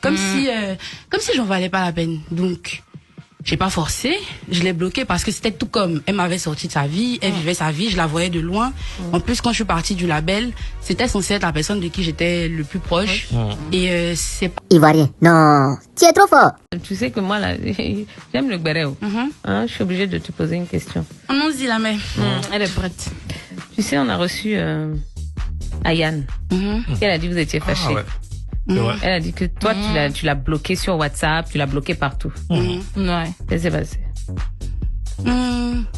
Comme si j'en valais pas la peine. Donc, j'ai pas forcé, je l'ai bloqué parce que c'était tout comme, elle m'avait sorti de sa vie, elle vivait sa vie, je la voyais de loin. En plus, quand je suis partie du label, c'était censé être la personne de qui j'étais le plus proche. Et c'est pas... Ivoirien, non, tu es trop fort. Tu sais que moi, là, j'aime le béréo. Je suis obligée de te poser une question. Allons-y, la mère. Elle est prête. Tu sais, on a reçu Ayane. Elle a dit que vous étiez fâchés. Ah ouais. Elle a dit que toi, tu l'as bloqué sur WhatsApp, tu l'as bloqué partout. Ouais. Qu'est-ce qui s'est passé?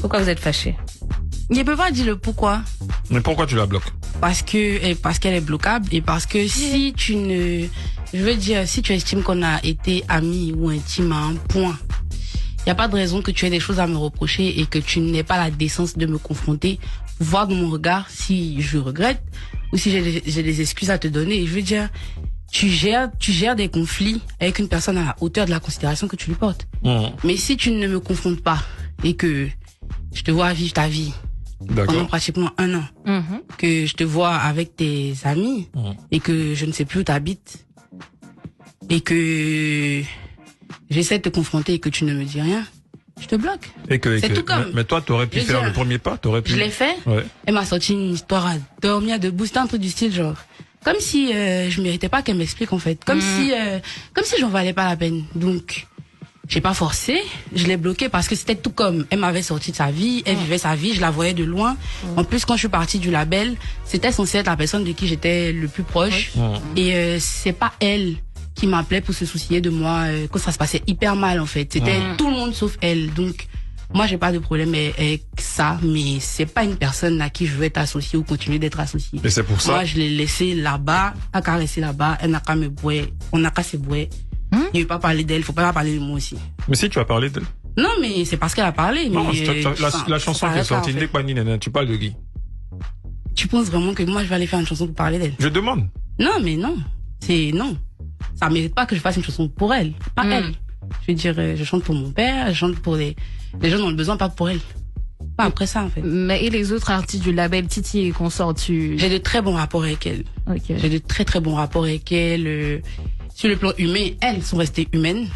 Pourquoi vous êtes fâchés? Je peux pas dire le pourquoi. Mais pourquoi tu la bloques? Parce qu'elle est bloquable et parce que si tu estimes qu'on a été amis ou intimes à un point, il n'y a pas de raison que tu aies des choses à me reprocher et que tu n'aies pas la décence de me confronter, voir dans mon regard si je regrette ou si j'ai des excuses à te donner. Je veux dire, tu gères des conflits avec une personne à la hauteur de la considération que tu lui portes. Mais si tu ne me confrontes pas et que je te vois vivre ta vie pendant pratiquement 1 an, que je te vois avec tes amis et que je ne sais plus où t'habites et que j'essaie de te confronter et que tu ne me dis rien, je te bloque. C'est tout comme. Mais toi, t'aurais pu faire le premier pas, Je l'ai fait. Ouais. Elle m'a sorti une histoire à dormir debout, c'était un truc du style genre. Comme si je méritais pas qu'elle m'explique en fait. Comme si j'en valais pas la peine. Donc j'ai pas forcé, je l'ai bloqué parce que c'était tout comme, elle m'avait sorti de sa vie, elle vivait sa vie, je la voyais de loin. En plus, quand je suis partie du label, c'était censé être la personne de qui j'étais le plus proche. Et c'est pas elle qui m'appelait pour se soucier de moi quand ça se passait hyper mal en fait. C'était tout le monde sauf elle. Donc moi j'ai pas de problème avec ça, mais c'est pas une personne à qui je veux être associée ou continuer d'être associée. Et c'est pour ça. Moi je l'ai laissé là-bas, elle a laissé là-bas, elle n'a qu'à me bouer, on n'a qu'à se bouer. Il ne veut pas parler d'elle, faut pas parler de moi aussi. Mais si tu as parlé d'elle. Non mais c'est parce qu'elle a parlé. Non, mais la chanson qui est sortie, tu parles de qui? Tu penses vraiment que moi je vais aller faire une chanson pour parler d'elle? Je demande. Non mais non, non. Ça mérite pas que je fasse une chanson pour elle, pas elle. Je veux dire, je chante pour mon père, je chante pour les gens dans le besoin, pas pour elle. Pas après ça, en fait. Mais et les autres artistes du label Titi et consorts, J'ai de très bons rapports avec elle. Okay. J'ai de très très bons rapports avec elle. Sur le plan humain, elles sont restées humaines.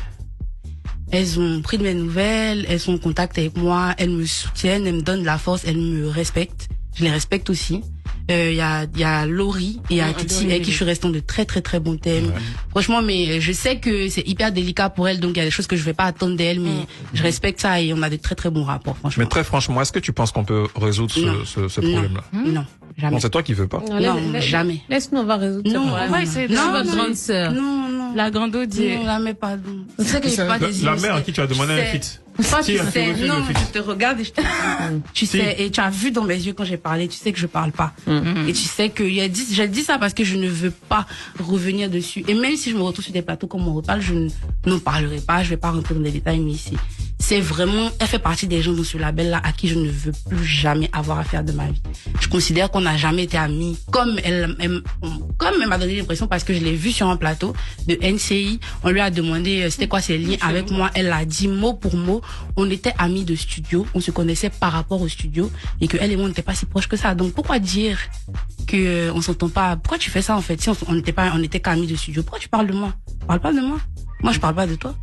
Elles ont pris de mes nouvelles, elles sont en contact avec moi, elles me soutiennent, elles me donnent de la force, elles me respectent. Je les respecte aussi. Il y a Laurie et Titi avec qui je suis restée de très très très bons thèmes. Franchement, mais je sais que c'est hyper délicat pour elle, donc il y a des choses que je vais pas attendre d'elle, mais je respecte ça et on a de très très bons rapports, franchement. Mais très franchement, est-ce que tu penses qu'on peut résoudre ce problème-là? Non, jamais. Non, c'est toi qui veux pas. Non, jamais. Laisse-nous, on va résoudre ça. On va essayer de votre grande sœur. Non. La grande Odier. Non, la mets pas. Tu sais que j'ai pas des La mère à qui tu as demandé un feat. Toi, tu sais, non, je te regarde et je te dis, tu sais, et tu as vu dans mes yeux quand j'ai parlé, tu sais que je parle pas. Et tu sais que j'ai dit ça parce que je ne veux pas revenir dessus. Et même si je me retrouve sur des plateaux comme on reparle, je n'en parlerai pas, je vais pas rentrer dans les détails, mais ici, c'est vraiment, elle fait partie des gens dans ce label-là à qui je ne veux plus jamais avoir affaire de ma vie. Je considère qu'on n'a jamais été amis, comme elle m'a donné l'impression parce que je l'ai vue sur un plateau de NCI. On lui a demandé c'était quoi ses liens avec moi. Elle l'a dit mot pour mot. On était amis de studio, on se connaissait par rapport au studio et que elle et moi on n'était pas si proches que ça. Donc pourquoi dire que on s'entend pas? Pourquoi tu fais ça en fait? Si on n'était qu'amis de studio, pourquoi tu parles de moi? Parle pas de moi. Moi je parle pas de toi.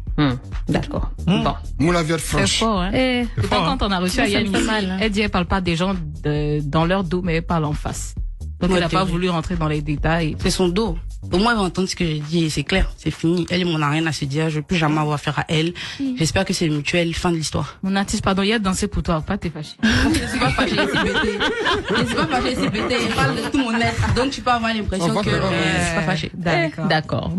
D'accord. Bon. Moula viande C'est franche. fort, hein. Et Quand on a reçu Ayane ici, mal. elle dit elle parle pas des gens dans leur dos, mais elle parle en face. Donc Ouais, elle n'a pas t'es voulu rentrer dans les détails. C'est son dos. Au moins, elle va entendre ce que j'ai dit et c'est clair, c'est fini. Elle et moi, on n'a rien à se dire. Je veux plus jamais avoir affaire à elle. J'espère que c'est mutuel. Fin de l'histoire. Mon artiste, pardon, il a dansé pour toi, pas t'es fâché. Je suis pas fâchée, je suis pas fâchée, c'est bêté. Elle parle de tout mon être. Donc, tu peux avoir l'impression que je suis pas fâchée. D'accord.